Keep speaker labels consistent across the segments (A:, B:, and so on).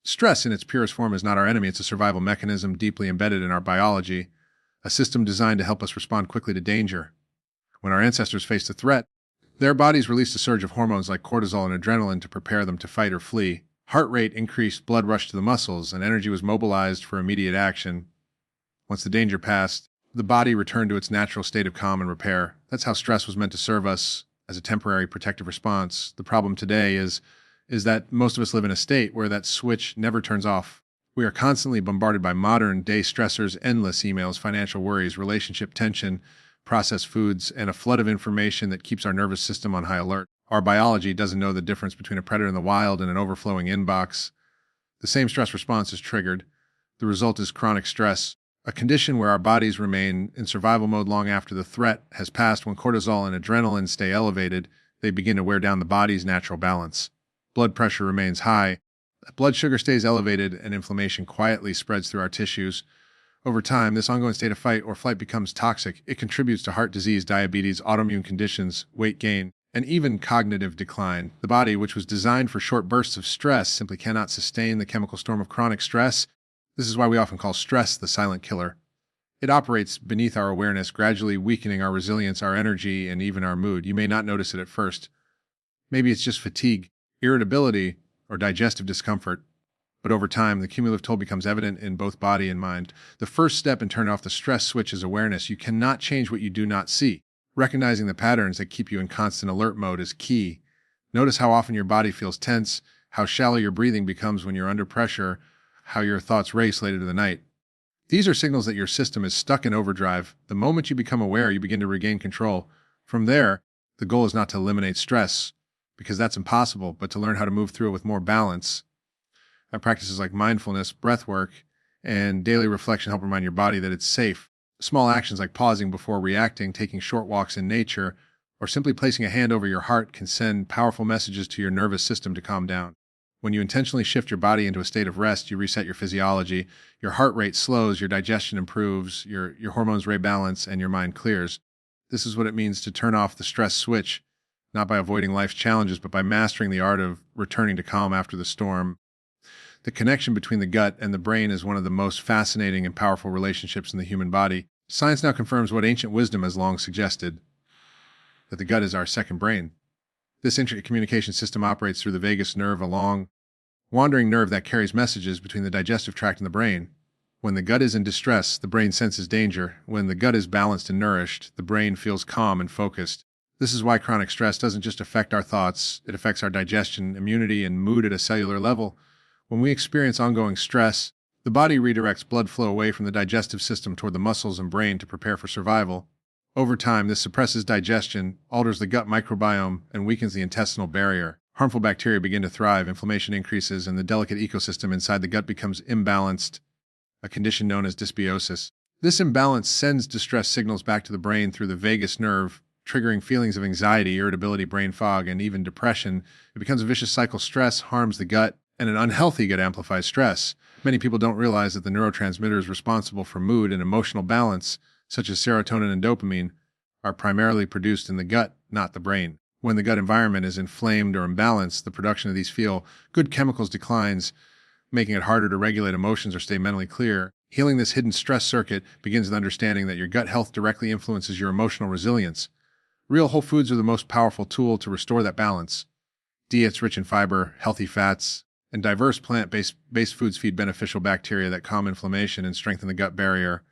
A: Stress in its purest form is not our enemy. It's a survival mechanism deeply embedded in our biology, a system designed to help us respond quickly to danger. When our ancestors faced a threat, their bodies released a surge of hormones like cortisol and adrenaline to prepare them to fight or flee. Heart rate increased, blood rushed to the muscles, and energy was mobilized for immediate action. Once the danger passed, the body returned to its natural state of calm and repair. That's how stress was meant to serve us, as a temporary protective response. The problem today is that most of us live in a state where that switch never turns off. We are constantly bombarded by modern-day stressors, endless emails, financial worries, relationship tension, processed foods, and a flood of information that keeps our nervous system on high alert. Our biology doesn't know the difference between a predator in the wild and an overflowing inbox. The same stress response is triggered. The result is chronic stress, a condition where our bodies remain in survival mode long after the threat has passed. When cortisol and adrenaline stay elevated, they begin to wear down the body's natural balance. Blood pressure remains high, blood sugar stays elevated, and inflammation quietly spreads through our tissues. Over time, this ongoing state of fight or flight becomes toxic. It contributes to heart disease, diabetes, autoimmune conditions, weight gain, and even cognitive decline. The body, which was designed for short bursts of stress, simply cannot sustain the chemical storm of chronic stress. This is why we often call stress the silent killer. It operates beneath our awareness, gradually weakening our resilience, our energy, and even our mood. You may not notice it at first. Maybe it's just fatigue, irritability, or digestive discomfort. But over time, the cumulative toll becomes evident in both body and mind. The first step in turning off the stress switch is awareness. You cannot change what you do not see. Recognizing the patterns that keep you in constant alert mode is key. Notice how often your body feels tense, how shallow your breathing becomes when you're under pressure, how your thoughts race late into the night. These are signals that your system is stuck in overdrive. The moment you become aware, you begin to regain control. From there, the goal is not to eliminate stress, because that's impossible, but to learn how to move through it with more balance. Practices like mindfulness, breath work, and daily reflection help remind your body that it's safe. Small actions like pausing before reacting, taking short walks in nature, or simply placing a hand over your heart can send powerful messages to your nervous system to calm down. When you intentionally shift your body into a state of rest, you reset your physiology, your heart rate slows, your digestion improves, your hormones rebalance, and your mind clears. This is what it means to turn off the stress switch, not by avoiding life's challenges, but by mastering the art of returning to calm after the storm. The connection between the gut and the brain is one of the most fascinating and powerful relationships in the human body. Science now confirms what ancient wisdom has long suggested, that the gut is our second brain. This intricate communication system operates through the vagus nerve, a long, wandering nerve that carries messages between the digestive tract and the brain. When the gut is in distress, the brain senses danger. When the gut is balanced and nourished, the brain feels calm and focused. This is why chronic stress doesn't just affect our thoughts, it affects our digestion, immunity, and mood at a cellular level. When we experience ongoing stress, the body redirects blood flow away from the digestive system toward the muscles and brain to prepare for survival. Over time, this suppresses digestion, alters the gut microbiome, and weakens the intestinal barrier. Harmful bacteria begin to thrive, inflammation increases, and the delicate ecosystem inside the gut becomes imbalanced, a condition known as dysbiosis. This imbalance sends distress signals back to the brain through the vagus nerve, triggering feelings of anxiety, irritability, brain fog, and even depression. It becomes a vicious cycle. Stress harms the gut, and an unhealthy gut amplifies stress. Many people don't realize that the neurotransmitters responsible for mood and emotional balance, such as serotonin and dopamine, are primarily produced in the gut, not the brain. When the gut environment is inflamed or imbalanced, the production of these feel-good chemicals declines, making it harder to regulate emotions or stay mentally clear. Healing this hidden stress circuit begins with understanding that your gut health directly influences your emotional resilience. Real whole foods are the most powerful tool to restore that balance. Diets rich in fiber, healthy fats, and diverse plant-based foods feed beneficial bacteria that calm inflammation and strengthen the gut barrier.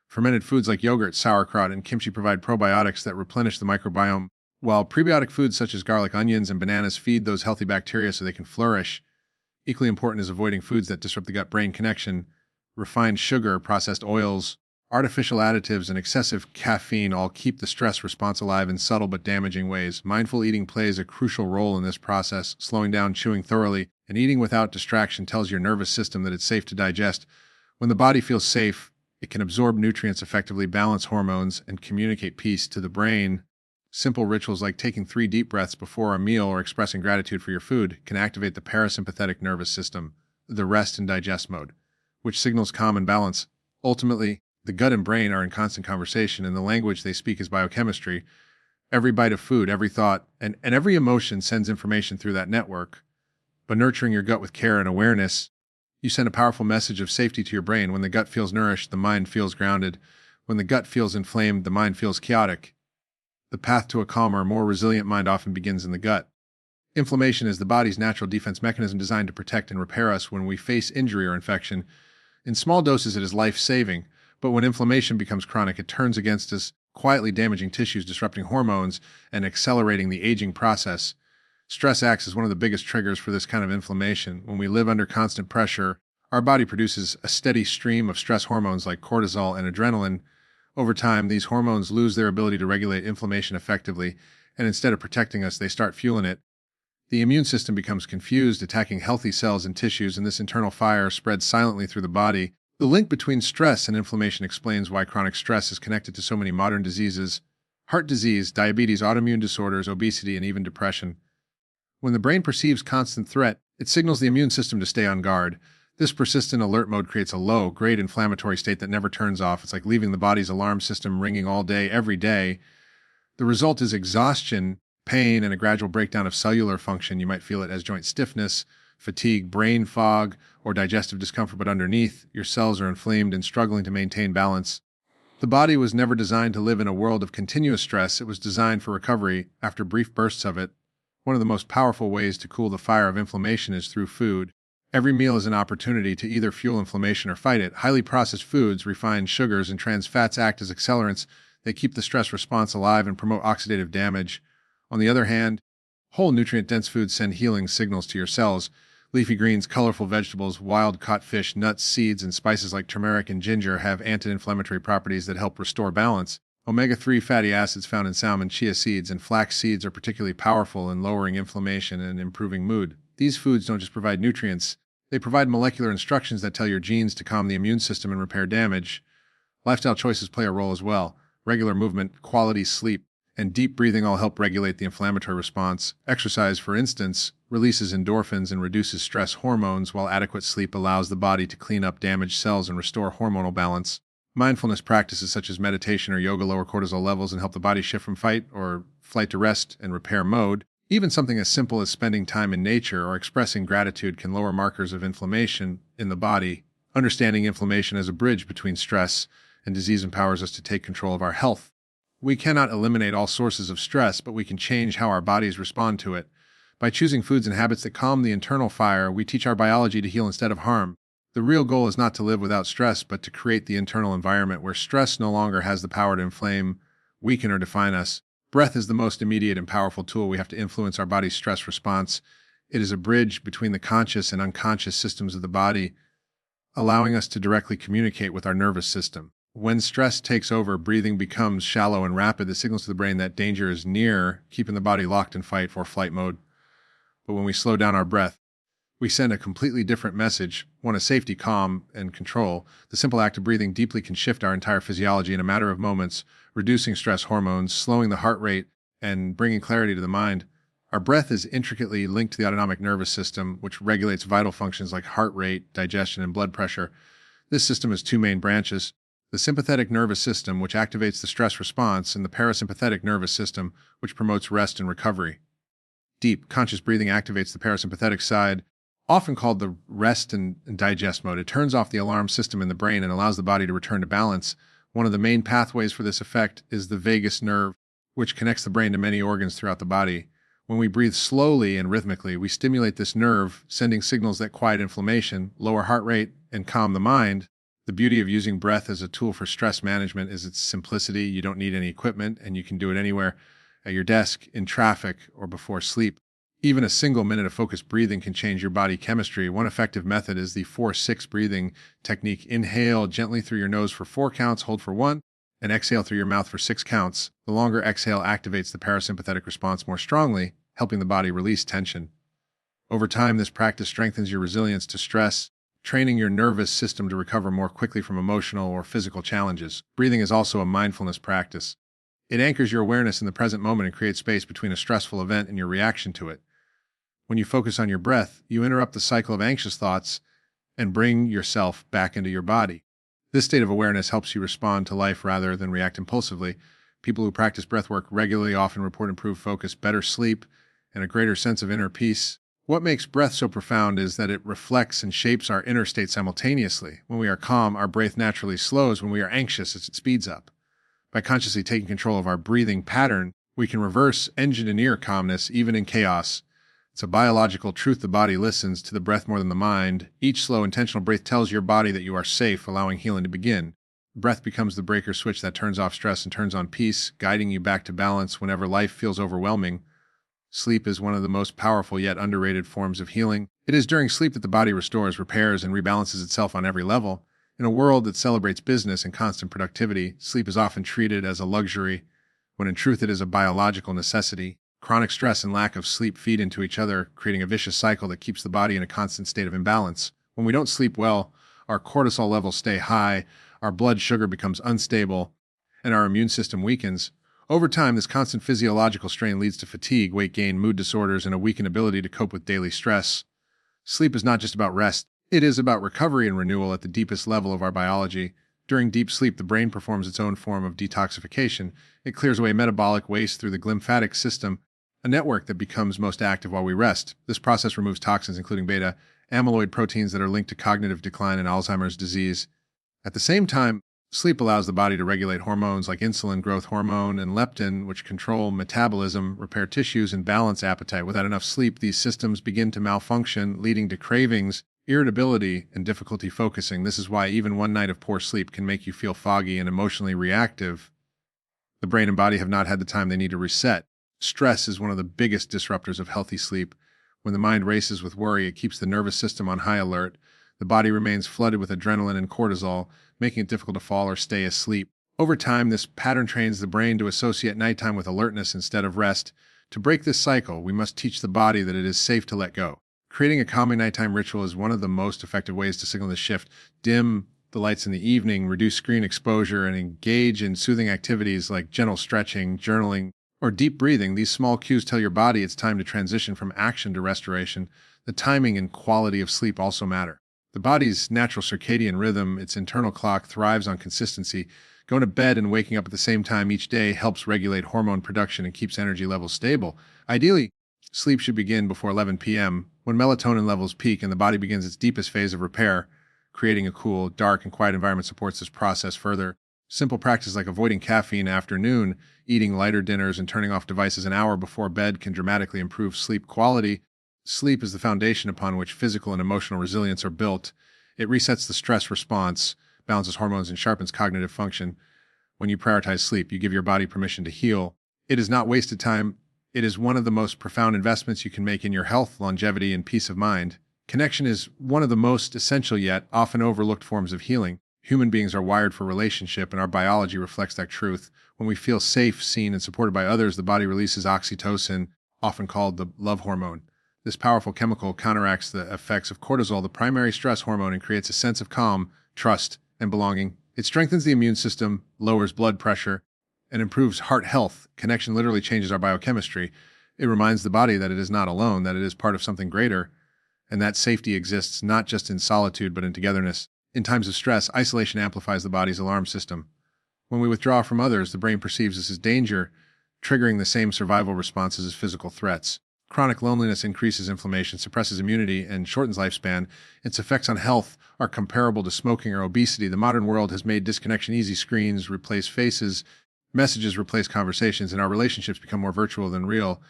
A: Fermented foods like yogurt, sauerkraut, and kimchi provide probiotics that replenish the microbiome, while prebiotic foods such as garlic, onions, and bananas feed those healthy bacteria so they can flourish. Equally important is avoiding foods that disrupt the gut-brain connection. Refined sugar, processed oils, artificial additives, and excessive caffeine all keep the stress response alive in subtle but damaging ways. Mindful eating plays a crucial role in this process. Slowing down, chewing thoroughly, and eating without distraction tells your nervous system that it's safe to digest. When the body feels safe, it can absorb nutrients effectively, balance hormones, and communicate peace to the brain. Simple rituals like taking 3 deep breaths before a meal or expressing gratitude for your food can activate the parasympathetic nervous system, the rest and digest mode, which signals calm and balance. Ultimately, the gut and brain are in constant conversation, and the language they speak is biochemistry. Every bite of food, every thought, and every emotion sends information through that network. But nurturing your gut with care and awareness You send a powerful message of safety to your brain. When the gut feels nourished, the mind feels grounded. When the gut feels inflamed, the mind feels chaotic. The path to a calmer, more resilient mind often begins in the gut. Inflammation is the body's natural defense mechanism designed to protect and repair us when we face injury or infection. In small doses, it is life-saving, but when inflammation becomes chronic, it turns against us, quietly damaging tissues, disrupting hormones, and accelerating the aging process. Stress acts as one of the biggest triggers for this kind of inflammation. When we live under constant pressure, our body produces a steady stream of stress hormones like cortisol and adrenaline. Over time, these hormones lose their ability to regulate inflammation effectively, and instead of protecting us, they start fueling it. The immune system becomes confused, attacking healthy cells and tissues, and this internal fire spreads silently through the body. The link between stress and inflammation explains why chronic stress is connected to so many modern diseases: heart disease, diabetes, autoimmune disorders, obesity, and even depression. When the brain perceives constant threat, it signals the immune system to stay on guard. This persistent alert mode creates a low-grade inflammatory state that never turns off. It's like leaving the body's alarm system ringing all day, every day. The result is exhaustion, pain, and a gradual breakdown of cellular function. You might feel it as joint stiffness, fatigue, brain fog, or digestive discomfort, but underneath, your cells are inflamed and struggling to maintain balance. The body was never designed to live in a world of continuous stress. It was designed for recovery after brief bursts of it. One of the most powerful ways to cool the fire of inflammation is through food. Every meal is an opportunity to either fuel inflammation or fight it. Highly processed foods, refined sugars, and trans fats act as accelerants. They keep the stress response alive and promote oxidative damage. On the other hand, whole nutrient-dense foods send healing signals to your cells. Leafy greens, colorful vegetables, wild-caught fish, nuts, seeds, and spices like turmeric and ginger have anti-inflammatory properties that help restore balance. Omega-3 fatty acids found in salmon, chia seeds, and flax seeds are particularly powerful in lowering inflammation and improving mood. These foods don't just provide nutrients, they provide molecular instructions that tell your genes to calm the immune system and repair damage. Lifestyle choices play a role as well. Regular movement, quality sleep, and deep breathing all help regulate the inflammatory response. Exercise, for instance, releases endorphins and reduces stress hormones, while adequate sleep allows the body to clean up damaged cells and restore hormonal balance. Mindfulness practices such as meditation or yoga lower cortisol levels and help the body shift from fight or flight to rest and repair mode. Even something as simple as spending time in nature or expressing gratitude can lower markers of inflammation in the body. Understanding inflammation as a bridge between stress and disease empowers us to take control of our health. We cannot eliminate all sources of stress, but we can change how our bodies respond to it. By choosing foods and habits that calm the internal fire, we teach our biology to heal instead of harm. The real goal is not to live without stress, but to create the internal environment where stress no longer has the power to inflame, weaken, or define us. Breath is the most immediate and powerful tool we have to influence our body's stress response. It is a bridge between the conscious and unconscious systems of the body, allowing us to directly communicate with our nervous system. When stress takes over, breathing becomes shallow and rapid. This signals to the brain that danger is near, keeping the body locked in fight or flight mode. But when we slow down our breath, we send a completely different message, one of safety, calm, and control. The simple act of breathing deeply can shift our entire physiology in a matter of moments, reducing stress hormones, slowing the heart rate, and bringing clarity to the mind. Our breath is intricately linked to the autonomic nervous system, which regulates vital functions like heart rate, digestion, and blood pressure. This system has two main branches: the sympathetic nervous system, which activates the stress response, and the parasympathetic nervous system, which promotes rest and recovery. Deep, conscious breathing activates the parasympathetic side, often called the rest and digest mode. It turns off the alarm system in the brain and allows the body to return to balance. One of the main pathways for this effect is the vagus nerve, which connects the brain to many organs throughout the body. When we breathe slowly and rhythmically, we stimulate this nerve, sending signals that quiet inflammation, lower heart rate, and calm the mind. The beauty of using breath as a tool for stress management is its simplicity. You don't need any equipment, and you can do it anywhere, at your desk, in traffic, or before sleep. Even a single minute of focused breathing can change your body chemistry. One effective method is the 4-6 breathing technique. Inhale gently through your nose for 4 counts, hold for 1, and exhale through your mouth for 6 counts. The longer exhale activates the parasympathetic response more strongly, helping the body release tension. Over time, this practice strengthens your resilience to stress, training your nervous system to recover more quickly from emotional or physical challenges. Breathing is also a mindfulness practice. It anchors your awareness in the present moment and creates space between a stressful event and your reaction to it. When you focus on your breath, you interrupt the cycle of anxious thoughts and bring yourself back into your body. This state of awareness helps you respond to life rather than react impulsively. People who practice breathwork regularly often report improved focus, better sleep, and a greater sense of inner peace. What makes breath so profound is that it reflects and shapes our inner state simultaneously. When we are calm, our breath naturally slows. When we are anxious, it speeds up. By consciously taking control of our breathing pattern, we can reverse engineer calmness even in chaos. It's a biological truth. The body listens to the breath more than the mind. Each slow, intentional breath tells your body that you are safe, allowing healing to begin. Breath becomes the breaker switch that turns off stress and turns on peace, guiding you back to balance whenever life feels overwhelming. Sleep is one of the most powerful yet underrated forms of healing. It is during sleep that the body restores, repairs, and rebalances itself on every level. In a world that celebrates business and constant productivity, sleep is often treated as a luxury, when in truth it is a biological necessity. Chronic stress and lack of sleep feed into each other, creating a vicious cycle that keeps the body in a constant state of imbalance. When we don't sleep well, our cortisol levels stay high, our blood sugar becomes unstable, and our immune system weakens. Over time, this constant physiological strain leads to fatigue, weight gain, mood disorders, and a weakened ability to cope with daily stress. Sleep is not just about rest, it is about recovery and renewal at the deepest level of our biology. During deep sleep, the brain performs its own form of detoxification. It clears away metabolic waste through the lymphatic system, a network that becomes most active while we rest. This process removes toxins, including beta amyloid proteins that are linked to cognitive decline and Alzheimer's disease. At the same time, sleep allows the body to regulate hormones like insulin, growth hormone, and leptin, which control metabolism, repair tissues, and balance appetite. Without enough sleep, these systems begin to malfunction, leading to cravings, irritability, and difficulty focusing. This is why even one night of poor sleep can make you feel foggy and emotionally reactive. The brain and body have not had the time they need to reset. Stress is one of the biggest disruptors of healthy sleep. When the mind races with worry, it keeps the nervous system on high alert. The body remains flooded with adrenaline and cortisol, making it difficult to fall or stay asleep. Over time, this pattern trains the brain to associate nighttime with alertness instead of rest. To break this cycle, we must teach the body that it is safe to let go. Creating a calming nighttime ritual is one of the most effective ways to signal this shift. Dim the lights in the evening, reduce screen exposure, and engage in soothing activities like gentle stretching, journaling, or deep breathing. These small cues tell your body it's time to transition from action to restoration. The timing and quality of sleep also matter. The body's natural circadian rhythm, its internal clock, thrives on consistency. Going to bed and waking up at the same time each day helps regulate hormone production and keeps energy levels stable. Ideally, sleep should begin before 11 p.m., when melatonin levels peak and the body begins its deepest phase of repair. Creating a cool, dark, and quiet environment supports this process further. Simple practices like avoiding caffeine after noon, eating lighter dinners, and turning off devices an hour before bed can dramatically improve sleep quality. Sleep is the foundation upon which physical and emotional resilience are built. It resets the stress response, balances hormones, and sharpens cognitive function. When you prioritize sleep, you give your body permission to heal. It is not wasted time. It is one of the most profound investments you can make in your health, longevity, and peace of mind. Connection is one of the most essential yet often overlooked forms of healing. Human beings are wired for relationship, and our biology reflects that truth. When we feel safe, seen, and supported by others, the body releases oxytocin, often called the love hormone. This powerful chemical counteracts the effects of cortisol, the primary stress hormone, and creates a sense of calm, trust, and belonging. It strengthens the immune system, lowers blood pressure, and improves heart health. Connection literally changes our biochemistry. It reminds the body that it is not alone, that it is part of something greater, and that safety exists not just in solitude but in togetherness. In times of stress, isolation amplifies the body's alarm system. When we withdraw from others, the brain perceives this as danger, triggering the same survival responses as physical threats. Chronic loneliness increases inflammation, suppresses immunity, and shortens lifespan. Its effects on health are comparable to smoking or obesity. The modern world has made disconnection easy. Screens replace faces, messages replace conversations, and our relationships become more virtual than real.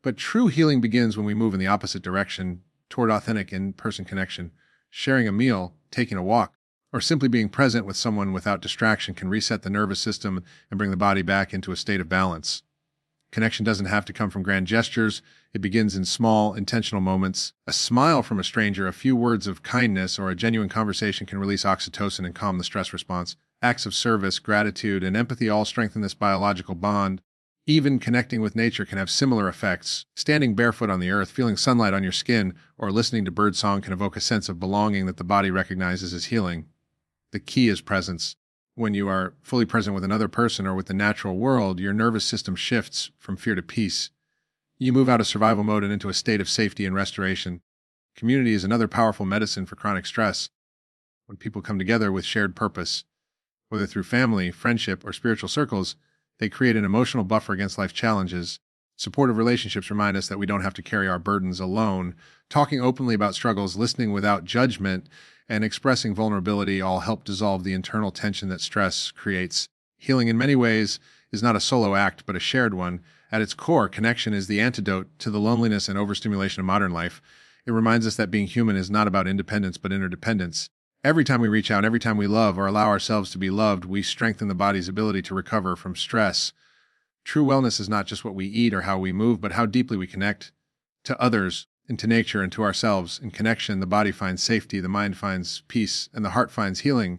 A: But true healing begins when we move in the opposite direction, toward authentic in-person connection. Sharing a meal, taking a walk, or simply being present with someone without distraction can reset the nervous system and bring the body back into a state of balance. Connection doesn't have to come from grand gestures. It begins in small, intentional moments. A smile from a stranger, a few words of kindness, or a genuine conversation can release oxytocin and calm the stress response. Acts of service, gratitude, and empathy all strengthen this biological bond. Even connecting with nature can have similar effects. Standing barefoot on the earth, feeling sunlight on your skin, or listening to birdsong can evoke a sense of belonging that the body recognizes as healing. The key is presence. When you are fully present with another person or with the natural world, your nervous system shifts from fear to peace. You move out of survival mode and into a state of safety and restoration. Community is another powerful medicine for chronic stress. When people come together with shared purpose, whether through family, friendship, or spiritual circles, they create an emotional buffer against life challenges. Supportive relationships remind us that we don't have to carry our burdens alone. Talking openly about struggles, listening without judgment, and expressing vulnerability all help dissolve the internal tension that stress creates. Healing, in many ways, is not a solo act, but a shared one. At its core, connection is the antidote to the loneliness and overstimulation of modern life. It reminds us that being human is not about independence, but interdependence. Every time we reach out, every time we love or allow ourselves to be loved, we strengthen the body's ability to recover from stress. True wellness is not just what we eat or how we move, but how deeply we connect to others, and to nature, and to ourselves. In connection, the body finds safety, the mind finds peace, and the heart finds healing.